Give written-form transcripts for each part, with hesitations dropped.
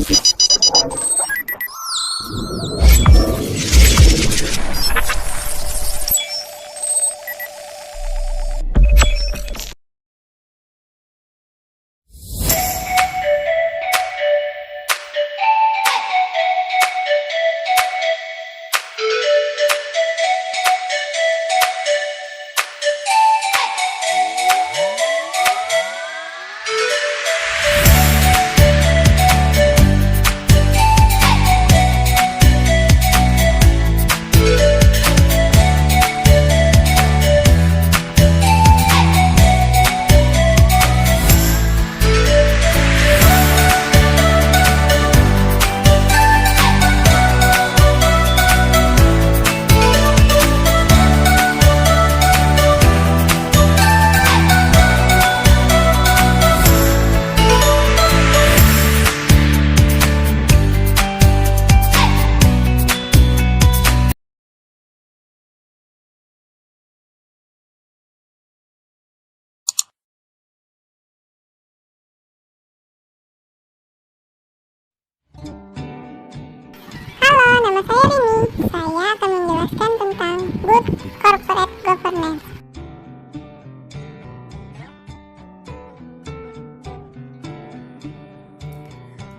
Halo, nama saya Rini. Saya akan menjelaskan tentang Good Corporate Governance.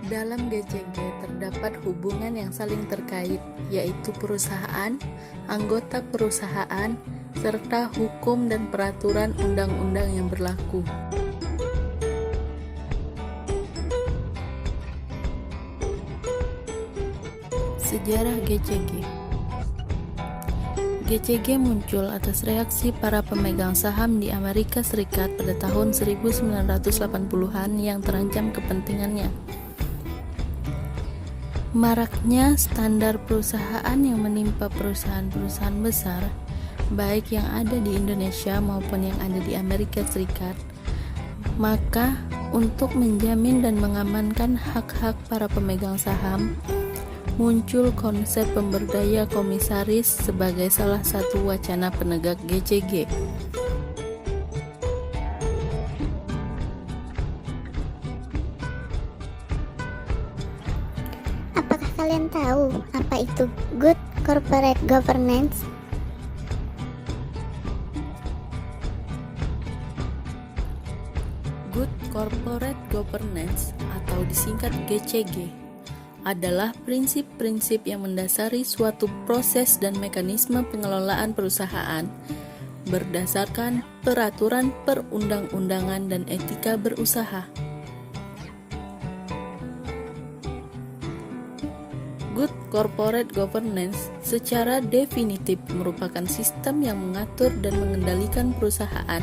Dalam GCG terdapat hubungan yang saling terkait, yaitu perusahaan, anggota perusahaan, serta hukum dan peraturan undang-undang yang berlaku. Sejarah GCG. GCG muncul atas reaksi para pemegang saham di Amerika Serikat pada tahun 1980-an yang terancam kepentingannya. Maraknya standar perusahaan yang menimpa perusahaan-perusahaan besar, baik yang ada di Indonesia maupun yang ada di Amerika Serikat. Maka, untuk menjamin dan mengamankan hak-hak para pemegang saham, muncul konsep pemberdaya komisaris sebagai salah satu wacana penegak GCG. Apakah kalian tahu apa itu Good Corporate Governance? Good Corporate Governance atau disingkat GCG adalah prinsip-prinsip yang mendasari suatu proses dan mekanisme pengelolaan perusahaan berdasarkan peraturan perundang-undangan dan etika berusaha. Good Corporate Governance secara definitif merupakan sistem yang mengatur dan mengendalikan perusahaan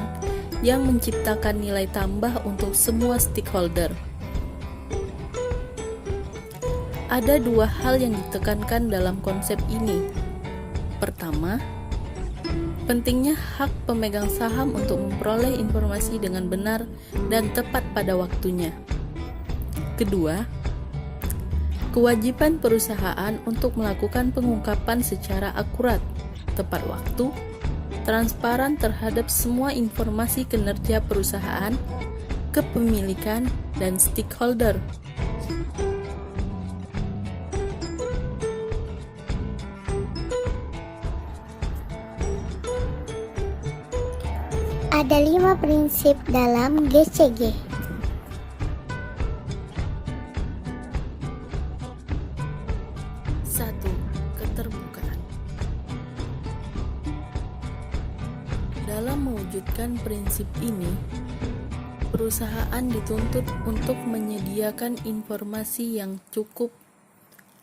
yang menciptakan nilai tambah untuk semua stakeholder. Ada dua hal yang ditekankan dalam konsep ini. Pertama, pentingnya hak pemegang saham untuk memperoleh informasi dengan benar dan tepat pada waktunya. Kedua, kewajiban perusahaan untuk melakukan pengungkapan secara akurat, tepat waktu, transparan terhadap semua informasi kinerja perusahaan, kepemilikan, dan stakeholder. Ada 5 prinsip dalam GCG. Satu, keterbukaan. Dalam mewujudkan prinsip ini, perusahaan dituntut untuk menyediakan informasi yang cukup,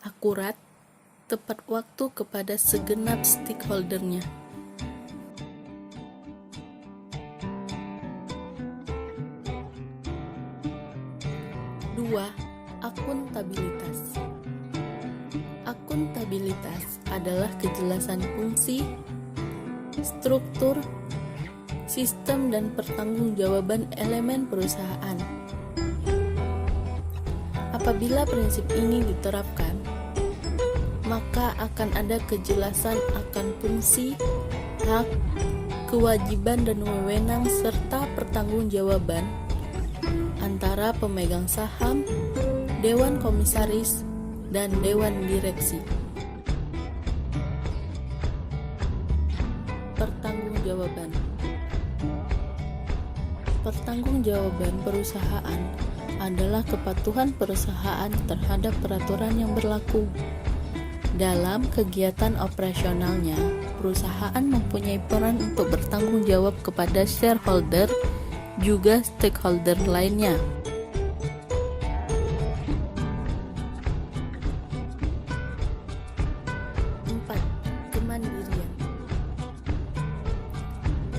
akurat, tepat waktu kepada segenap stakeholdernya. Dua, akuntabilitas. Akuntabilitas adalah kejelasan fungsi, struktur, sistem, dan pertanggungjawaban elemen perusahaan. Apabila prinsip ini diterapkan, maka akan ada kejelasan akan fungsi, hak, kewajiban, dan wewenang serta pertanggungjawaban antara pemegang saham Dewan Komisaris, dan Dewan Direksi. Pertanggungjawaban. Pertanggungjawaban perusahaan adalah kepatuhan perusahaan terhadap peraturan yang berlaku. Dalam kegiatan operasionalnya, perusahaan mempunyai peran untuk bertanggung jawab kepada shareholder, juga stakeholder lainnya. Kemandirian.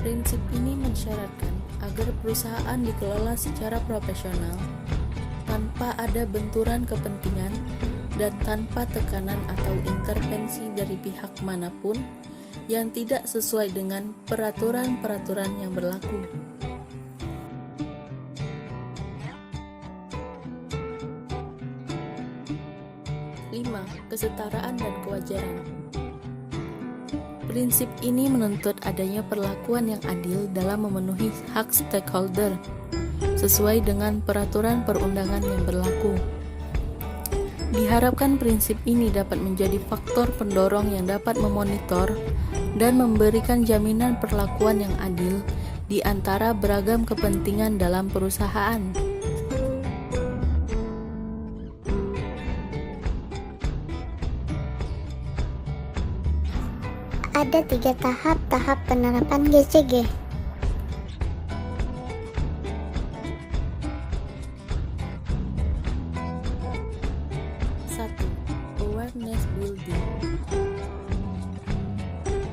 Prinsip ini mensyaratkan agar perusahaan dikelola secara profesional, tanpa ada benturan kepentingan, dan tanpa tekanan atau intervensi dari pihak manapun yang tidak sesuai dengan peraturan-peraturan yang berlaku. 5. Kesetaraan dan kewajaran. Prinsip ini menuntut adanya perlakuan yang adil dalam memenuhi hak stakeholder sesuai dengan peraturan perundangan yang berlaku. Diharapkan prinsip ini dapat menjadi faktor pendorong yang dapat memonitor dan memberikan jaminan perlakuan yang adil di antara beragam kepentingan dalam perusahaan. Ada 3 tahap penerapan GCG. 1. Awareness building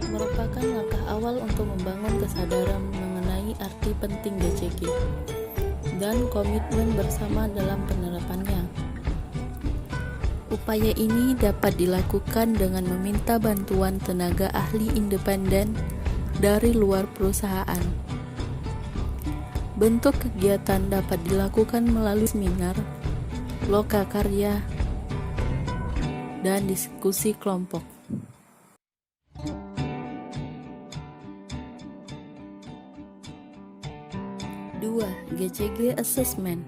merupakan langkah awal untuk membangun kesadaran mengenai arti penting GCG dan komitmen bersama dalam penerapannya. Upaya ini dapat dilakukan dengan meminta bantuan tenaga ahli independen dari luar perusahaan. Bentuk kegiatan dapat dilakukan melalui seminar, lokakarya, dan diskusi kelompok. 2. GCG Assessment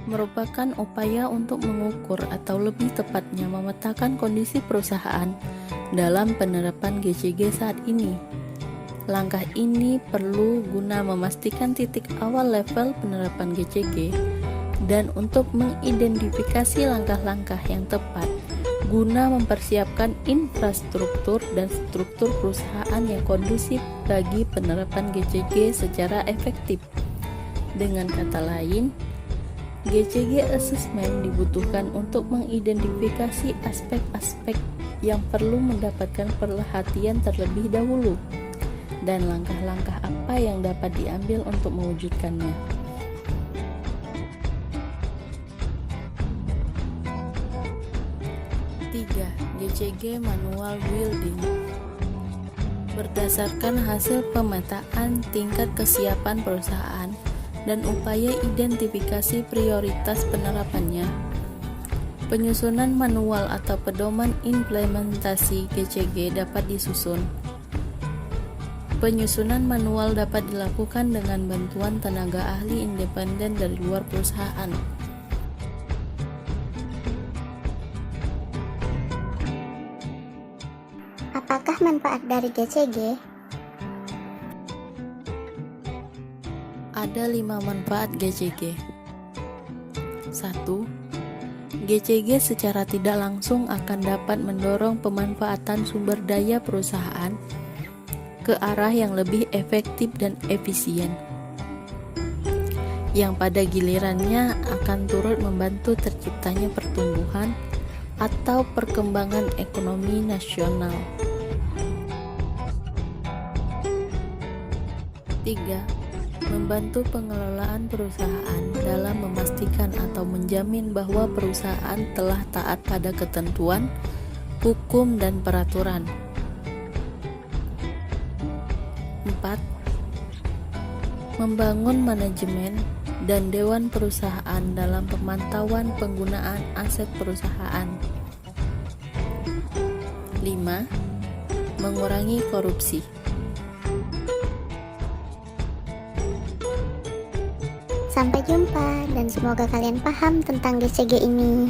merupakan upaya untuk mengukur atau lebih tepatnya memetakan kondisi perusahaan dalam penerapan GCG saat ini. Langkah ini perlu guna memastikan titik awal level penerapan GCG dan untuk mengidentifikasi langkah-langkah yang tepat guna mempersiapkan infrastruktur dan struktur perusahaan yang kondusif bagi penerapan GCG secara efektif. Dengan kata lain, GCG Assessment dibutuhkan untuk mengidentifikasi aspek-aspek yang perlu mendapatkan perhatian terlebih dahulu dan langkah-langkah apa yang dapat diambil untuk mewujudkannya. 3. GCG Manual Building berdasarkan hasil pemetaan tingkat kesiapan perusahaan dan upaya identifikasi prioritas penerapannya. Penyusunan manual atau pedoman implementasi GCG dapat disusun. Penyusunan manual dapat dilakukan dengan bantuan tenaga ahli independen dari luar perusahaan. Apakah manfaat dari GCG? Ada 5 manfaat GCG. 1. GCG secara tidak langsung akan dapat mendorong pemanfaatan sumber daya perusahaan ke arah yang lebih efektif dan efisien, yang pada gilirannya akan turut membantu terciptanya pertumbuhan atau perkembangan ekonomi nasional. 3. Membantu pengelolaan perusahaan dalam memastikan atau menjamin bahwa perusahaan telah taat pada ketentuan, hukum, dan peraturan. 4. Membangun manajemen dan dewan perusahaan dalam pemantauan penggunaan aset perusahaan. 5. Mengurangi korupsi. Sampai jumpa dan semoga kalian paham tentang GCG ini.